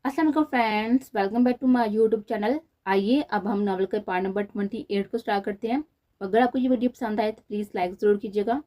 अस्सलाम वालेकुम friends, welcome back to my YouTube channel. आइए अब हम नावल के पार्ट नंबर 28 को स्टार्ट करते हैं। अगर आपको ये वीडियो पसंद आए तो प्लीज़ लाइक ज़रूर कीजिएगा।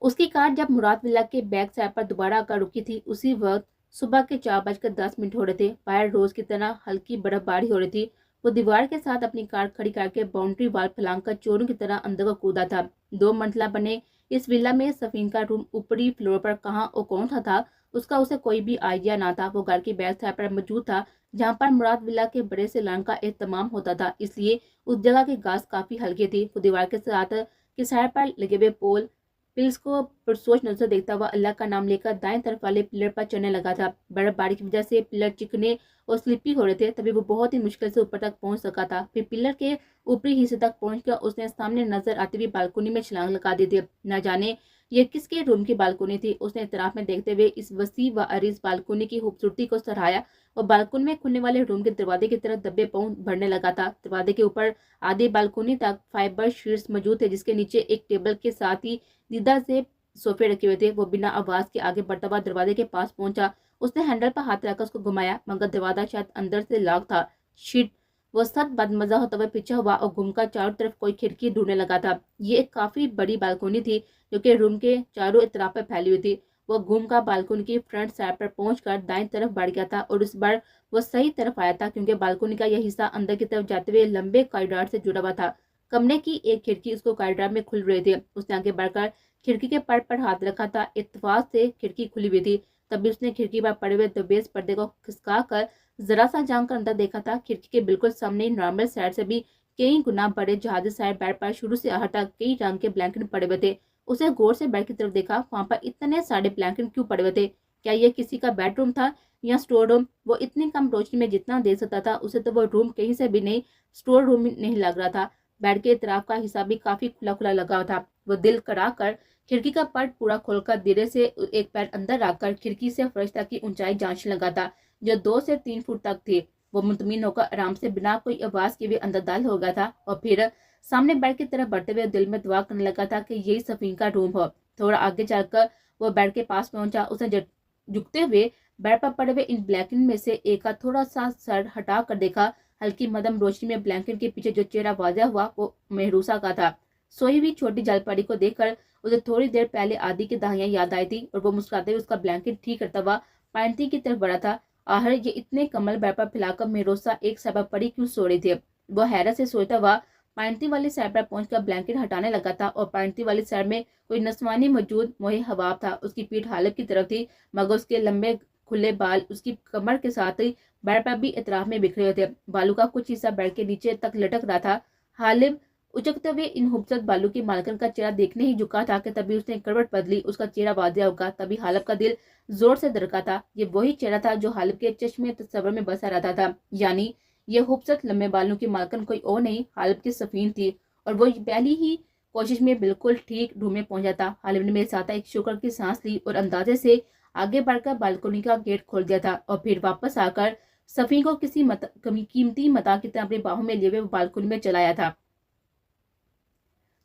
उसकी कार जब मुराद विला के बैक साइड पर दोबारा आकर रुकी थी, उसी वक्त सुबह के 4:10 हो रहे थे। बाहर रोज की तरह हल्की बर्फबारी हो रही थी। वो दीवार के साथ अपनी कार खड़ी करके बाउंड्री वाल फैलाकर चोरों की तरह अंदर को कूदा था। 2 मंजिला बने इस विला में सफीन का रूम ऊपरी फ्लोर पर कहाँ और कौन था उसका उसे कोई भी आइडिया ना था। वो घर की बैक साइड पर मौजूद था, जहाँ पर मुराद विला के बड़े से लॉन का एहतमाम होता था, इसलिए उस जगह की घास काफी हल्की थी। वो दीवार के साथ के साइड पर लगे हुए पोल पिल्स को पुरसोच नजर देखता हुआ अल्लाह का नाम लेकर दाएं तरफ वाले पिलर पर चढ़ने लगा था। बर्फबारी की वजह से पिलर चिकने और स्लिपी हो रहे थे, तभी वो बहुत ही मुश्किल से ऊपर तक पहुंच सका था। फिर पिलर के ऊपरी हिस्से तक पहुंचकर उसने सामने नजर आती हुई बालकोनी में छलांग लगा दी थी। न जाने ये किसके रूम की बालकोनी थी। उसने इतराफ में देखते हुए इस वसी व अरीज बालकोनी की खूबसूरती को सराहाया और बालकोनी में खुलने वाले रूम के दरवाजे की तरफ दबे पांव बढ़ने लगा था। दरवाजे के ऊपर आधी बालकोनी तक फाइबर शीट्स मौजूद थे, जिसके नीचे एक टेबल के साथ ही दीदा से सोफे रखे हुए थे। वो बिना आवाज के आगे बढ़ता हुआ दरवाजे के पास पहुंचा। उसने हैंडल पर हाथ रखकर उसको घुमाया, मगर दरवाजा शायद अंदर से लॉक था। शिट! वो सख्त बदमजा होता हुआ पीछे हुआ और घूमकर चारों तरफ कोई खिड़की ढूंढने लगा था। ये एक काफी बड़ी बालकोनी थी, जो कि रूम के चारों तरफ पर फैली हुई थी। वो घूमकर बालकोनी की फ्रंट साइड पर पहुंचकर दाएं तरफ बढ़ गया था और इस बार वो सही तरफ आया था, क्योंकि बालकोनी का यह हिस्सा अंदर की तरफ जाते हुए लंबे कॉरिडोर से जुड़ा हुआ था। कमरे की एक खिड़की उसको कॉरिडोर में खुल रही थी। उसने आगे बढ़कर खिड़की के पर्दे पर हाथ रखा था। इत्तेफाक से खिड़की खुली हुई थी, तभी उसने खिड़की पर पड़े हुए दबेज पर्दे को खिसका कर जरा सा झांक कर अंदर देखा था। खिड़की के बिल्कुल सामने नॉर्मल साइड से भी कई गुना बड़े जहाजी साइड बेड पर शुरू से आहट तक कई रंग के ब्लैंकेट पड़े हुए थे। उसे गौर से बेड की तरफ देखा। वहां पर इतने सारे ब्लैंकेट क्यों पड़े हुए थे? क्या यह किसी का बेडरूम था या स्टोर रूम? वो इतनी कम रोशनी में जितना देख सकता था, उसे तो वो रूम कहीं से भी नहीं, स्टोर रूम नहीं लग रहा था। बेड के इतराफ का हिस्सा भी काफी खुला खुला लगा था। वो दिल करा कर खिड़की का पट पूरा खोलकर धीरे से एक पैर अंदर रखकर खिड़की से फर्श तक की ऊंचाई जांचने लगा था, जो 2 से 3 फुट तक थी। वो मुतमिन होकर आराम से बिना कोई आवाज के भी अंदर दाखिल हो गया था और फिर सामने बेड की तरफ बढ़ते हुए दिल में दुआ करने लगा था कि यही सफीन का रूम हो। थोड़ा आगे चलकर वो बेड के पास पहुंचा। उसने झुकते हुए बेड पर पड़े हुए इन ब्लैंकेट में से एक का थोड़ा सा सर हटा कर देखा। हल्की मदम रोशनी में ब्लैंकेट के पीछे जो चेहरा वाज़ह हुआ वो मेहरूसा का था। सोई हुई छोटी जलपरी को देखकर उसे थोड़ी देर पहले आदि की दहाइयां याद आई थी और वो मुस्कुराते हुए उसका ब्लैंकेट ठीक करता हुआ पैंती की तरफ बढ़ा था। आहर ये इतने कमल बेड पर फैलाकर मेहरोसा एक सबब पड़ी क्यों सो रही थी? वो हैरत से सोचता हुआ पैंती वाली साइड पर पहुंचकर ब्लैंकेट हटाने लगा था और पैंती वाली साइड में कोई नस्वानी मौजूद मोहे हवाब था। उसकी पीठ हालिब की तरफ थी, मगर उसके लंबे खुले बाल उसकी कमर के साथ ही बेड पर भी इतराफ में बिखरे हुए थे। बालू का कुछ हिस्सा बेड के नीचे तक लटक रहा था। हालिब उचकते हुए इन खूबसूरत बालू की मालकन का चेहरा देखने ही झुका था कि तभी उसने करवट बदली। उसका चेहरा वाज़ह होगा, तभी हालिब का दिल जोर से धड़का था। ये वही चेहरा था जो हालिब के चश्मे तस्वर में बसा रहता था, यानी ये खूबसूरत लंबे बालों की मालकन कोई और नहीं, हालिब की सफीन थी। और वो पहली ही कोशिश में बिल्कुल ठीक रूम में पहुंचा था। हालिब ने मेरे साथ एक शुक्र की सांस ली और अंदाजे से आगे बढ़कर बालकोनी का गेट खोल दिया था और फिर वापस आकर सफीन को किसी कीमती मता की तरह अपनी बाहों में लिए हुए बालकोनी में चलाया था।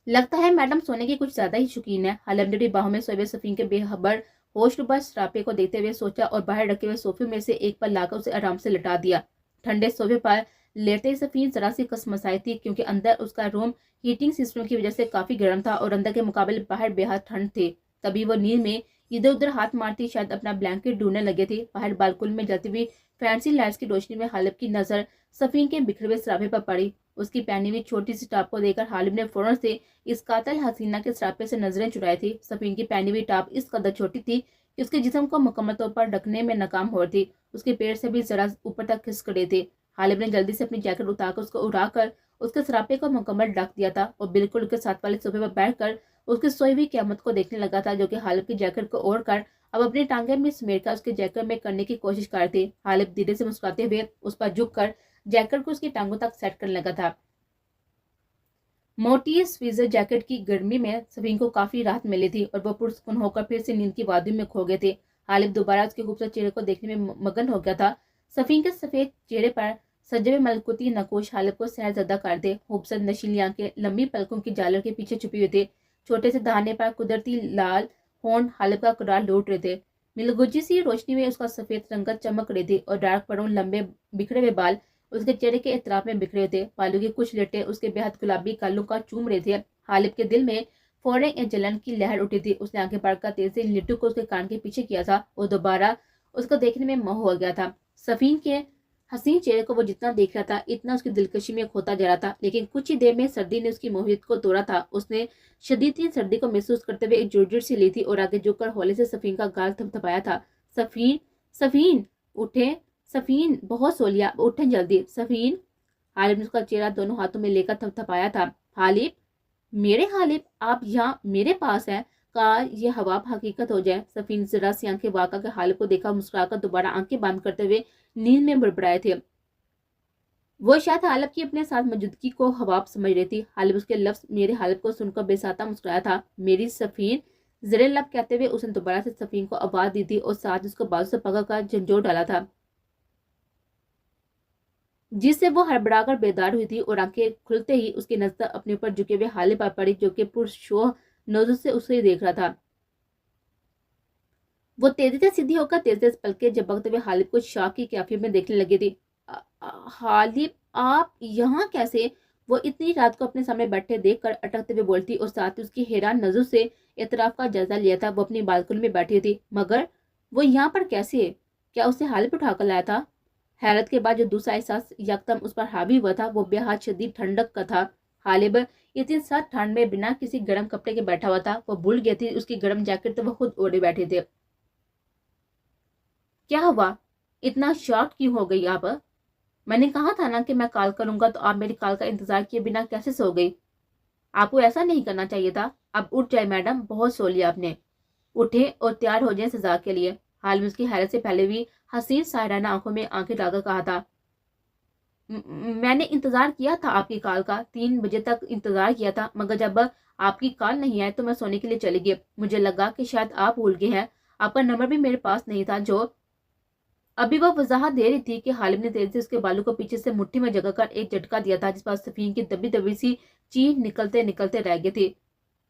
लगता है मैडम सोने की कुछ ज्यादा ही शौकीन है। हालिब ने बाहों में सोए सफीन के बेखबर होशरुबा सरापे को देखते हुए सोचा और बाहर रखे हुए सोफे में से एक पर लाकर उसे आराम से लटा दिया। ठंडे सोफे पर लेटे सफीन जरा सी कसमसाई थी, क्योंकि अंदर उसका रूम हीटिंग सिस्टम की वजह से काफी गर्म था और अंदर के मुकाबले बाहर बेहद ठंड थी। तभी वो नींद में इधर उधर हाथ मारती शायद अपना ब्लैंकेट ढूंढने लगे थे। बाहर बालकुल में जलती हुई फैंसी लाइट्स की रोशनी में हालिब की नजर सफीन के बिखरे हुए सराफे पर पड़ी। उसकी पहनी हुई छोटी सी टॉप को देखकर हालिब ने फौरन से इस कातल हसीना के सरापे से नजरें चुराई थी। सफीन की पहनी हुई टॉप इस कदर छोटी थी कि उसके जिस्म को मुकम्मल तौर पर ढकने में नाकाम हो रही थी। उसके पैर से भी जरा ऊपर तक खिसक रहे थे। हालिब ने जल्दी से अपनी जैकेट उतारकर उसको उड़ाकर उसके सरापे को मुकम्मल ढक दिया था और बिल्कुल उसके साथ वाले सोफे पर बैठकर उसकी सोई हुई क़यामत को देखने लगा था, जो कि हालिब की जैकेट को ओढ़कर अब अपनी टांगे में समेटकर उसके जैकेट में करने की कोशिश कर रही थी। हालिब धीरे से मुस्कुराते हुए उस पर झुककर जैकेट को उसकी टांगों तक सेट करने लगा था। मोटी स्वीजर जैकेट की गर्मी में सफीन को काफी राहत मिली थी और वो पुरसुकून होकर फिर से नींद की वादी में खो गए थे। हालिब दोबारा उसके खूबसूरत चेहरे को देखने में मगन हो गया था। सफीन के सफेद चेहरे पर सजे हुए मलकुती नकोश हालिब को सहरजदा कर दे। खूबसूरत नशीली आंखें लंबी पलकों की जालर के पीछे छुपी हुई थे। छोटे से दहाने पर कुदरती लाल होंठ हालिब का किरदार लौट रहे थे। मिलगुजी सी रोशनी में उसका सफेद रंगत चमक रही थी और डार्क ब्राउन लंबे बिखरे हुए बाल उसके चेहरे के इतराफ में बिखरे थे। बालों की कुछ लटे उसके बेहद गुलाबी गालों का चूम रहे थे। हालिब के दिल में फौरन एक जलन की लहर उठी थी। उसने आंखें पड़कर तेज से लिट्टू को उसके कान के पीछे किया था और दोबारा उसको देखने में मोह हो गया था। सफीन के हसीन चेहरे को वो जितना देख रहा था इतना उसकी दिलकशी में खोता जा रहा था। लेकिन कुछ ही देर में सर्दी ने उसकी मोहित को तोड़ा था। उसने शदीद सर्दी को महसूस करते हुए एक जोरजोर सी ली थी और आगे झुककर हौले से सफीन का गाल थपथपाया था। सफीन, सफीन उठे, सफीन बहुत सो लिया, उठें जल्दी सफीन। हालिब ने उसका चेहरा दोनों हाथों में लेकर थपथपाया था। हालिब, मेरे हालिब, आप यहाँ मेरे पास हैं। का ये हवाब हकीकत हो जाए। सफीन जरा सी आंखें वाका के हालिब को देखा, मुस्कुराकर दोबारा आंखें बंद करते हुए नींद में बड़बड़ाए थे। वो शायद हालिब की अपने साथ मौजूदगी को हवाब समझ रही थी। हालिब उसके लफ्ज मेरे हालिब को सुनकर बेसाता मुस्कुराया था। मेरी सफीन, जरे लब कहते हुए उसने दोबारा से सफीन को आवाज दी थी और साथ उसको बाजू से पकड़कर झंझोर डाला था, जिससे वो हड़बड़ाकर बेदार हुई थी और आंखें खुलते ही उसकी नजर अपने ऊपर झुके हुए हालिब पर पड़ी, जो कि पुरशोह नजर से उसे ही देख रहा था। वो तेजी से सीधी होकर तेज तेज पलके झपकते हुए हालिब को शौक की कैफियत में देखने लगी थी। हालिब, आप यहाँ कैसे? वो इतनी रात को अपने सामने बैठे देखकर अटकते हुए बोलती और साथ ही उसकी हैरान नजर से एतराफ का जायजा लिया था। वो अपनी बालकनी में बैठी थी, मगर वो यहाँ पर कैसे? क्या उसे हालिब उठाकर लाया था? हैरत के बाद जो दूसरा एहसास यकदम उस पर हावी हुआ था वो बेहद शदीद ठंडक का था। हालिब इतनी सख्त ठंड में बिना किसी गर्म कपड़े के बैठा हुआ था। वो भूल गई थी उसकी गर्म जैकेट तो वो खुद ओढ़े बैठे थे। क्या हुआ? इतना शॉक क्यों हो गई आप? मैंने कहा था ना कि मैं कॉल करूंगा, तो आप मेरी कॉल का इंतजार किए बिना कैसे सो गई? आपको ऐसा नहीं करना चाहिए था। अब उठ जाए मैडम, बहुत सो लिया आपने। उठे और तैयार हो जाए सजा के लिए। हाल में उसकी हैरत से पहले भी हसीन सायराना आंखों में आंखें डालकर कहा था, मैंने इंतजार किया था आपकी कॉल का, 3 बजे तक इंतजार किया था, मगर जब आपकी कॉल नहीं आई तो मैं सोने के लिए चली गई। मुझे लगा कि शायद आप भूल गए हैं। आपका नंबर भी मेरे पास नहीं था। जो अभी वह वजाहत दे रही थी कि हालिब ने तेजी से उसके बालों को पीछे से मुट्ठी में जगाकर एक झटका दिया था, जिस पर सफीन की दबी दबी सी चीख निकलते निकलते रह गई थी,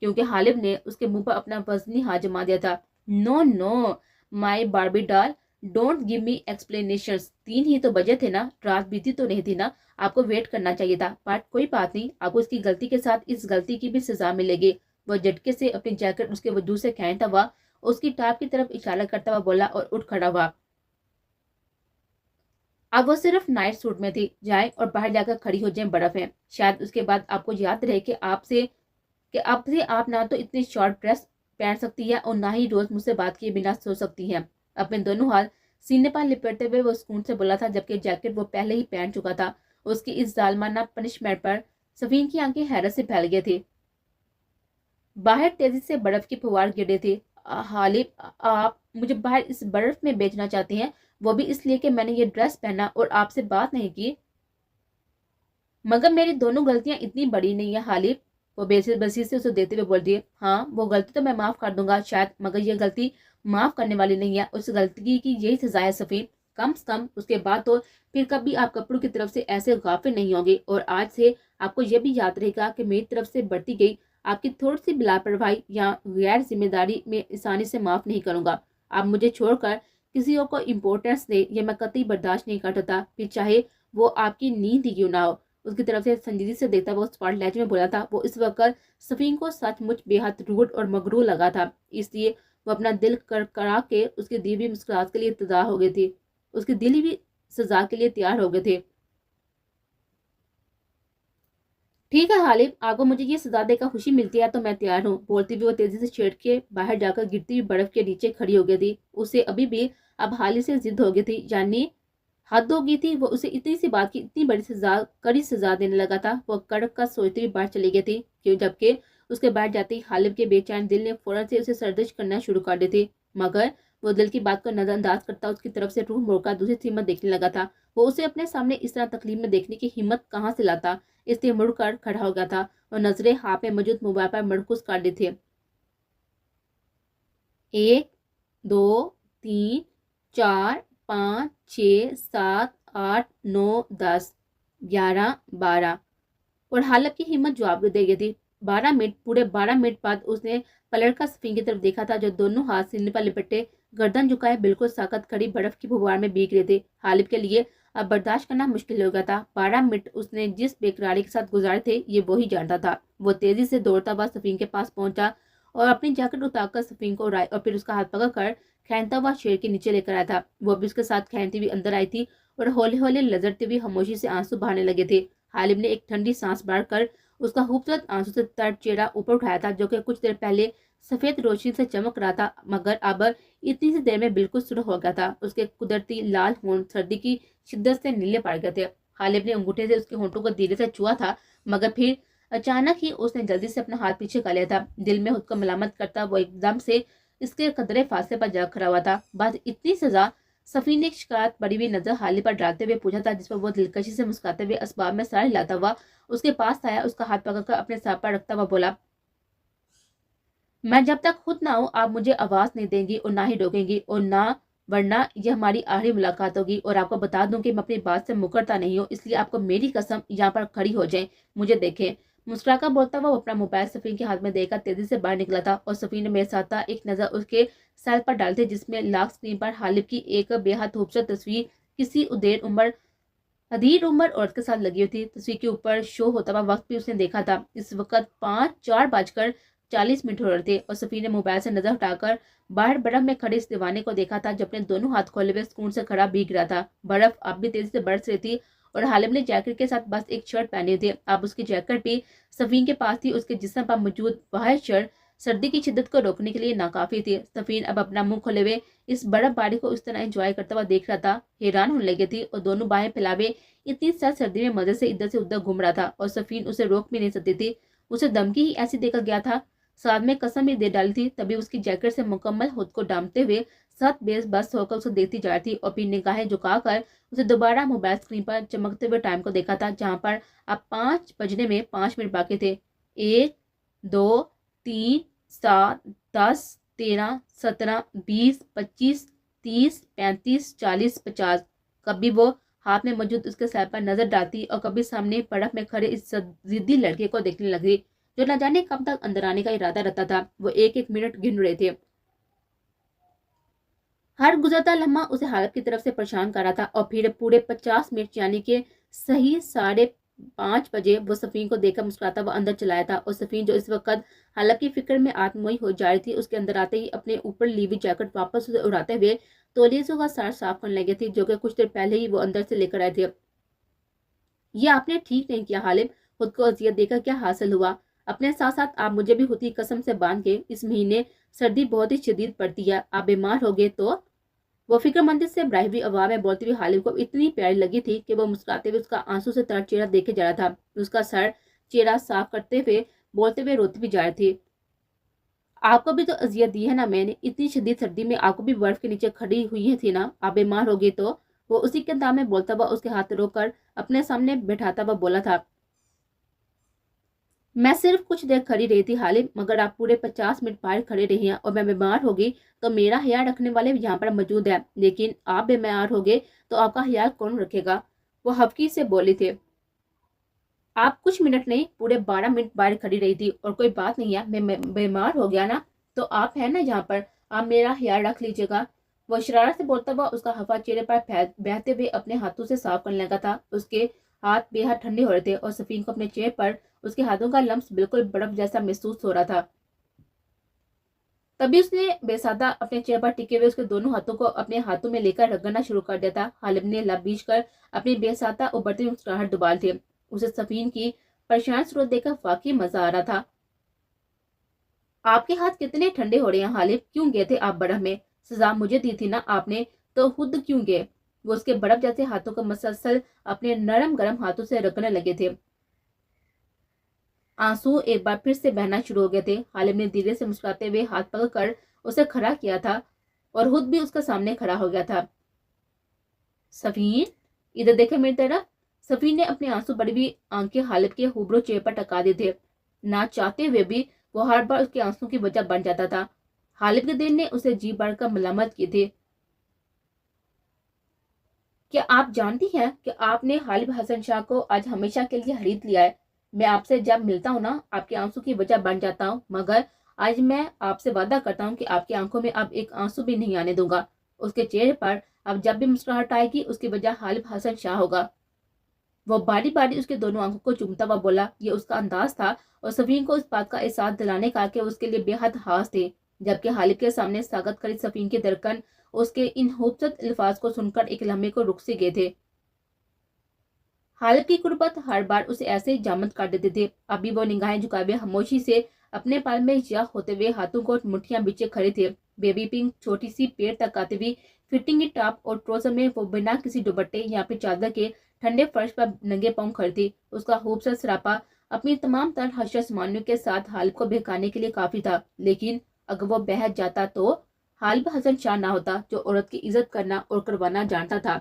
क्योंकि हालिब ने उसके मुंह पर अपना वजनी हाथ जमा दिया था। No no my Barbie doll, don't give me explanations. 3 ही तो बजे थे ना, रात बीती तो नहीं थी ना, आपको वेट करना चाहिए था। बट कोई बात नहीं, आपको इसकी गलती के साथ इस गलती की भी सजा मिलेगी। वह झटके से अपनी जैकेट उसके वजूद से खींचता हुआ उसकी टाप की तरफ इशारा करता हुआ बोला और उठ खड़ा हुआ। अब वो सिर्फ नाइट सूट में थी। जाए और बाहर जाकर खड़ी हो जाए बर्फ में। शायद उसके बाद आपको याद रहे कि आपसे आप ना तो इतनी शॉर्ट ड्रेस पहन सकती है और ना ही रोज मुझसे बात किए बिना सो सकती है। अपने दोनों हाथ सीने पर लिपटते हुए वो सुकून से बोला था, जबकि जैकेट वो पहले ही पहन चुका था। उसकी इस जालमाना पनिशमेंट पर सफीन की आंखें हैरत से फैल गई थी। बाहर तेजी से बर्फ की फुहार गिर रही थी। हालिब, आप मुझे बाहर इस बर्फ में बेचना चाहते हैं, वो भी इसलिए कि मैंने ये ड्रेस पहना और आपसे बात नहीं की? मगर मेरी दोनों गलतियां इतनी बड़ी नहीं है हालिब, वो बेसिस बसी से उसे देते हुए बोल दिए। हाँ, वो गलती तो मैं माफ कर दूंगा शायद, मगर ये गलती माफ करने वाली नहीं है। उस गलती की यही सजा है सफीन। कम से कम उसके बाद तो फिर कभी आप कपड़ों की तरफ से ऐसे गाफिल नहीं होंगे। और आज से आपको यह भी याद रहेगा कि मेरी तरफ से बढ़ती गई आपकी थोड़ी सी लापरवाही या गैर जिम्मेदारी में आसानी से माफ नहीं करूंगा। आप मुझे छोड़कर किसी और को इम्पोर्टेंस दे, ये मैं कतई बर्दाश्त नहीं करता, फिर चाहे वो आपकी नींद ही क्यों ना हो। उसकी तरफ से संजीदगी से देखता वो स्पॉट लहजे में बोला था। वो इस वक्त सफीन को सचमुच बेहद रूड और मगरूर लगा था, इसलिए वो अपना दिल करा के उसकी दी हुई मुस्कुराहट के लिए इंतजार हो गई थी। उसकी दिल भी सजा के लिए तैयार हो गए थे। ठीक है हालिब, आपको मुझे ये सजा देकर खुशी मिलती है तो मैं तैयार हूँ। बोलती हुई वो तेजी से छेड़ के बाहर जाकर गिरती हुई बर्फ के नीचे खड़ी हो गई थी। उसे अभी भी अब हाल ही से जिद हो गई थी, यानी हद हो गई थी। वो उसे इतनी सी बात की इतनी बड़ी सजा, कड़ी सजा देने लगा था। वो कड़क का सोचती हुई बाहर चली गई थी, क्यों जबकि उसके बाहर जाते ही हालिब के बेचैन दिल ने फौरन से उसे सर्दिश करना शुरू कर दी थी। मगर वो दिल की बात को नजरअंदाज करता उसकी तरफ से रूह मोड़कर दूसरी सीमत देखने लगा था। वो उसे अपने सामने इस तरह तकलीफ में देखने की हिम्मत कहाँ से लाता, इसलिए मुड़कर खड़ा हो गया था और नजरें हाथ में मौजूद मोबाइल पर मरकूज कर ली थी। 1 2 3 4 5 6 7 8 9 10 11 12 और हालत की हिम्मत जवाब दे गई थी। पूरे 12 मिनट बाद उसने पलट कर सफीन की तरफ देखा था, जो दोनों हाथ सीने पर लिपटे गर्दन झुकाए बिल्कुल साकत खड़ी बर्फ की फुहार में भीग रहे थे। हालिब के लिए अब बर्दाश्त करना मुश्किल हो गया था। 12 मिनट उसने जिस बेकरारी के साथ गुजारे थे ये वो ही जानता था। वो तेजी से दौड़ता हुआ सफीन के पास पहुंचा और अपनी जैकेट उतारकर सफीन को उड़ाई और फिर उसका हाथ पकड़कर खैनता हुआ शेर के नीचे लेकर आया था। वो भी उसके साथ खैनती हुई अंदर आई थी और हौले हौले लजरती हुई खामोशी से आंसू बहाने लगे थे। हालिब ने एक ठंडी सांस भरकर उसका खूबसूरत आंसू से तर चेहरा ऊपर उठाया था, जो कि कुछ देर पहले सफेद रोशनी से चमक रहा था मगर अब इतनी सी देर में बिल्कुल सुर्ख हो गया था। उसके कुदरती लाल होंठ सर्दी की शिद्दत से नीले पड़ गए थे। हालिब ने अंगूठे से उसके होंठों को धीरे से छुआ था मगर फिर अचानक ही उसने जल्दी से अपना हाथ पीछे कर लिया था। दिल में खुद को मलामत करता वो एकदम से इसके कदरे फासले पर जा खड़ा हुआ था। बस इतनी सजा। सफीन ने शिकायत बड़ी हुई नजर हालिब पर डालते हुए पूछा था, जिस पर वो दिलकशी से मुस्कुराते हुए असबाब में सर हिलाता हुआ उसके पास आया। उसका हाथ पकड़कर अपने सर पर रखता हुआ बोला, मैं जब तक खुद ना हूं आप मुझे आवाज नहीं देंगी और ना ही रोकेंगी और ना, वरना ये हमारी आखिरी मुलाकात होगी। और आपको बता दूं कि मैं अपनी बात से मुकरता नहीं हूँ, इसलिए आपको मेरी कसम यहाँ पर खड़ी हो जाए, मुझे देखें। मुस्कुराकर बोलता हुआ वो अपना मोबाइल सफीन के हाथ में देकर तेजी से बाहर निकला था और सफीन ने मेरे साथ एक नजर उसके सेल पर डालते जिसमें लाख स्क्रीन पर हालिब की एक बेहद खूबसूरत तस्वीर किसी अधीर उम्र औरत के साथ लगी हुई थी। तस्वीर के ऊपर शो होता हुआ वक्त भी उसने देखा था। इस वक्त 4:40 हो रहे थे और सफीन ने मोबाइल से नजर हटाकर बाहर बर्फ में खड़े इस दीवाने को देखा था, जो अपने दोनों हाथ खोले हुए सुकून से खड़ा भीग रहा था। बर्फ अब भी तेजी से बरस रही थी और हालिब ने जैकेट के साथ बस एक शर्ट पहनी थी। अब उसकी जैकेट भी सफीन के पास थी। उसके जिस्म पर मौजूद वह शर्ट सर्दी की शिद्दत को रोकने के लिए नाकाफी थी। सफीन अब अपना मुंह खोले हुए इस बर्फबारी को इस तरह एंजॉय करता हुआ देख रहा था, हैरान होने लगी थी और दोनों बाहें फैलावे इतनी सख्त सर्दी में मजे से इधर से उधर घूम रहा था और सफीन उसे रोक भी नहीं सकती थी। उसे धमकी ही ऐसी देकर गया था, साथ में कसम भी दे डाली थी। तभी उसकी जैकेट से मुकम्मल खुद को डांपते हुए सख्त बेबस होकर उसे देखती जा रही थी और फिर निगाहें झुकाकर उसे दोबारा मोबाइल स्क्रीन पर चमकते हुए टाइम को देखा था, जहां पर अब 5 बजने में 5 मिनट बाकी थे। 1 2 3 7 10 13 17 20 25 30 35 40 50। कभी वो हाथ में मौजूद उसके सर पर नजर डालती और कभी सामने बर्फ में खड़े इस जिद्दी लड़के को देखने लगी, जो न जाने कब तक अंदर आने का इरादा रखता था। वो एक एक मिनट गिन रहे थे। हर गुजरता लम्हा उसे हालत की तरफ से परेशान कर रहा था और फिर पूरे 50 मिनट यानी कि सही 5:30 बजे वो सफीन को देखकर मुस्कुराता हुआ अंदर चलाया था और सफीन जो इस वक्त हालत की फिक्र में आत्मोई हो जा रही थी, उसके अंदर आते ही अपने ऊपर ली हुई जैकेट वापस उसे उड़ाते हुए तौलिए से उसका सर साफ करने लगी थी, जो कि कुछ देर पहले ही वो अंदर से लेकर आए थे। ये आपने ठीक नहीं किया हालिब, खुद को अजियत देकर क्या हासिल हुआ? अपने साथ साथ आप मुझे भी खुद की कसम से बांध के, इस महीने सर्दी बहुत ही शदीद पड़ती है, आप बीमार हो गए तो? वो फिक्रमंदी से बढ़ाई हुई आवाज में बोलती हुई हालिब को इतनी प्यारी लगी थी कि वो मुस्कुराते हुए उसका आंसू से तर चेहरा देखे जा रहा था। उसका सर चेहरा साफ करते हुए बोलते हुए रोती भी जा रही थी, आपको भी तो अजियत दी है ना मैंने, इतनी शदीद सर्दी में आपको भी बर्फ के नीचे खड़ी हुई थी ना, आप बीमार हो गए तो? वो उसी के अंदाज में बोलता हुआ उसके हाथ रोककर अपने सामने बैठाता हुआ बोला था, मैं सिर्फ कुछ देर खड़ी रही थी हालिब, मगर आप पूरे 50 मिनट बाहर खड़े रही हैं और मैं बीमार हो गई तो मेरा ख्याल रखने वाले यहाँ पर मौजूद है, लेकिन आप बीमार हो गए तो आपका ख्याल कौन रखेगा? वो हफ्की से बोली थी, आप कुछ मिनट नहीं पूरे 12 मिनट बाहर खड़ी रही थी और कोई बात नहीं है, मैं बीमार हो गया ना तो आप है ना यहाँ पर, आप मेरा ख्याल रख लीजिएगा। वो शरारत से बोलता हुआ उसका हवा चेहरे पर बहते हुए अपने हाथों से साफ करने लगा था। उसके हाथ बेहद ठंडे हो रहे थे और सफीन को अपने चेहरे पर उसके हाथों का लम्स बिल्कुल बर्फ जैसा महसूस हो रहा था। तभी उसने बेसादा अपने चेहरे पर टिके हुए उसके दोनों हाथों को अपने हाथों में लेकर रगड़ना शुरू कर दिया था। हालिब ने लब बीच कर अपनी बेसादा उबरती हुई मुस्कुराहट दुबाल थी। उसे सफीन की परेशान सूरत देखकर वाकई मजा आ रहा था। आपके हाथ कितने ठंडे हो रहे हैं हालिब, क्यों गए थे आप बर्फ में? सजा मुझे दी थी ना आपने, तो खुद क्यों गए? वो उसके बर्फ जैसे हाथों को मसलसल अपने नरम गरम हाथों से रगड़ने लगे थे। आंसू एक बार फिर से बहना शुरू हो गए थे। हालिब ने धीरे से मुस्कुराते हुए हाथ पकड़कर उसे खड़ा किया था और खुद भी उसके सामने खड़ा हो गया था। सफीन, इधर देखे मेरी तरफ। सफीन ने अपने आंसू बड़ी हुई आंखें हालिब के हुबरो चेहरे पर टका दिए थे। ना चाहते हुए भी वो हर बार उसके आंसू की वजह बन जाता था। हालिब के दिल ने उसे जी भरकर मलामत की थी। क्या आप जानती हैं कि आपने हालिब हसन शाह को आज हमेशा के लिए खरीद लिया है? میں آپ سے جب ملتا ہوں نا آپ کے آنسو کی وجہ بن جاتا ہوں، مگر آج میں آپ سے وعدہ کرتا ہوں کہ آپ کی آنکھوں میں اب ایک آنسو بھی نہیں آنے دوں گا۔ اس کے چہرے پر اب جب بھی مسکراہٹ آئے گی اس کی وجہ غالب حسن شاہ ہوگا۔ وہ باری باری اس کے دونوں آنکھوں کو چومتا ہوا بولا۔ یہ اس کا انداز تھا اور صفین کو اس بات کا احساس دلانے کا کہ اس کے لیے بے حد خاص تھے، جبکہ غالب کے سامنے ساغت کھڑی صفین کی دھڑکن اس کے ان خوبصورت الفاظ کو سن کر ایک لمحے کو رک سے گئے تھے۔ غالب کی قربت ہر بار اسے ایسے ہی جامد کر دیتے تھے۔ ابھی وہ نگاہیں جھکائے ہوئے خاموشی سے اپنے پال میں یاغ ہوتے ہوئے ہاتھوں کو مٹھیاں بچے کھڑے تھے۔ بیبی پنک چھوٹی سی پیر تک آتی ہوئی فٹنگ کی ٹاپ اور ٹروزر میں وہ بنا کسی دوپٹے یا پھر چادر کے ٹھنڈے فرش پر ننگے پاؤں کھڑی تھی۔ اس کا خوبصورت سراپا اپنی تمام تر حشرت سمانیوں کے ساتھ غالب کو بہکانے کے لیے کافی تھا، لیکن اگر وہ بہک جاتا تو غالب حسن شاہ نہ ہوتا جو عورت کی عزت کرنا اور کروانا جانتا تھا۔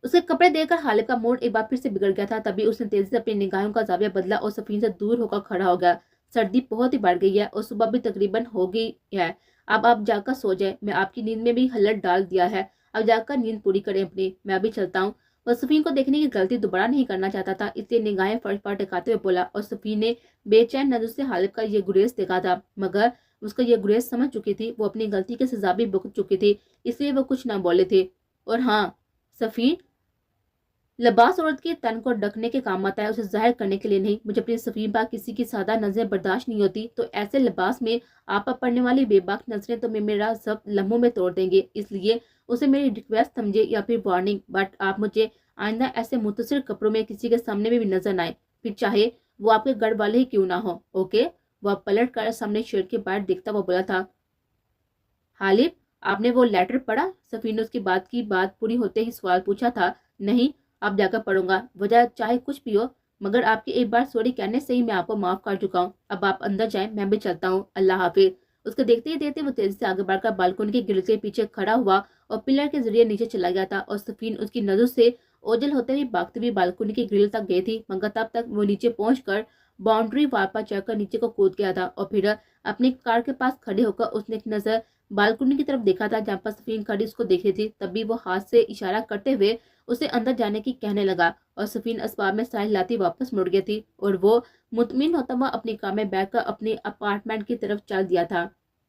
اس کے کپڑے دیکھ کر غالب کا موڈ ایک بار پھر سے بگڑ گیا تھا۔ تبھی اس نے تیزی سے اپنی نگاہوں کا زاویہ بدلا اور صفین سے دور ہو کر کھڑا ہو گیا۔ سردی بہت ہی بڑھ گئی ہے اور صبح بھی تقریباً ہو گئی ہے۔ اب آپ جا کر سو جائیں، میں آپ کی نیند میں بھی ہلٹ ڈال دیا ہے، اب جا کر نیند پوری کریں اپنی، میں ابھی چلتا ہوں۔ وہ صفین کو دیکھنے کی غلطی دوبارہ نہیں کرنا چاہتا تھا، اس لیے نگاہیں فرش پر ٹکاتے ہوئے بولا، اور صفین نے بے چین نظر سے غالب کا یہ گریز دیکھا تھا، مگر اس کا یہ گریز سمجھ چکی تھی، وہ اپنی غلطی کی سزا بھی بھگت چکی تھی، اس لیے وہ کچھ نہ بولے تھے۔ اور ہاں صفین، لباس عورت کے تن کو ڈھکنے کے کام آتا ہے، اسے ظاہر کرنے کے لیے نہیں۔ مجھے اپنی صفین پر کسی کی سادہ نظریں برداشت نہیں ہوتی، تو ایسے لباس میں آپ پر پڑنے والی بے باک نظریں تو میرا ضبط لمحوں میں توڑ دیں گے، اس لیے اسے میری ریکویسٹ سمجھے یا پھر وارننگ، بٹ آپ مجھے آئندہ ایسے متصر کپڑوں میں کسی کے سامنے بھی نظر نہ آئے، پھر چاہے وہ آپ کے گھر والے ہی کیوں نہ ہو، اوکے؟ وہ پلٹ کر سامنے شیڑ کے باہر دیکھتا ہوا بولا تھا۔ غالب، آپ نے وہ لیٹر پڑھا؟ صفین نے اس کی بات پوری ہوتے ہی سوال پوچھا تھا۔ نہیں، اب جا کر پڑھوں گا، وجہ چاہے کچھ بھی ہو، مگر آپ کے ایک بار سوری کہنے سے ہی میں آپ کو معاف کر چکا ہوں، اب آپ اندر جائیں، میں بھی چلتا ہوں، اللہ حافظ۔ اس کو دیکھتے ہی دیکھتے وہ تیزی سے آگے بڑھ کر بالکونی کے گرل کے پیچھے کھڑا ہوا اور پلر کے ذریعے نیچے چلا گیا تھا، اور صفین اس کی نظر سے اوجھل ہوتے ہوئے بھاگتی ہوئی بالکونی کے گرل تک گئی تھی، مگر تب تک وہ نیچے پہنچ کر باؤنڈری وال پر چڑھ کر نیچے کو کود گیا تھا، اور پھر اپنی کار کے پاس کھڑے ہو کر اس نے ایک نظر بالکونی کی طرف دیکھا تھا جہاں پر صفین کھڑی اس کو دیکھ رہی تھی۔ تبھی وہ ہاتھ سے اشارہ کرتے ہوئے اسے اندر جانے کی کہنے لگا، اور صفین اسباب میں سائے لاتی واپس مڑ گئی تھی، اور وہ مطمئن ہوتا ہوا اپنی کار میں بیٹھ کر اپنے اپارٹمنٹ کی طرف چل دیا تھا۔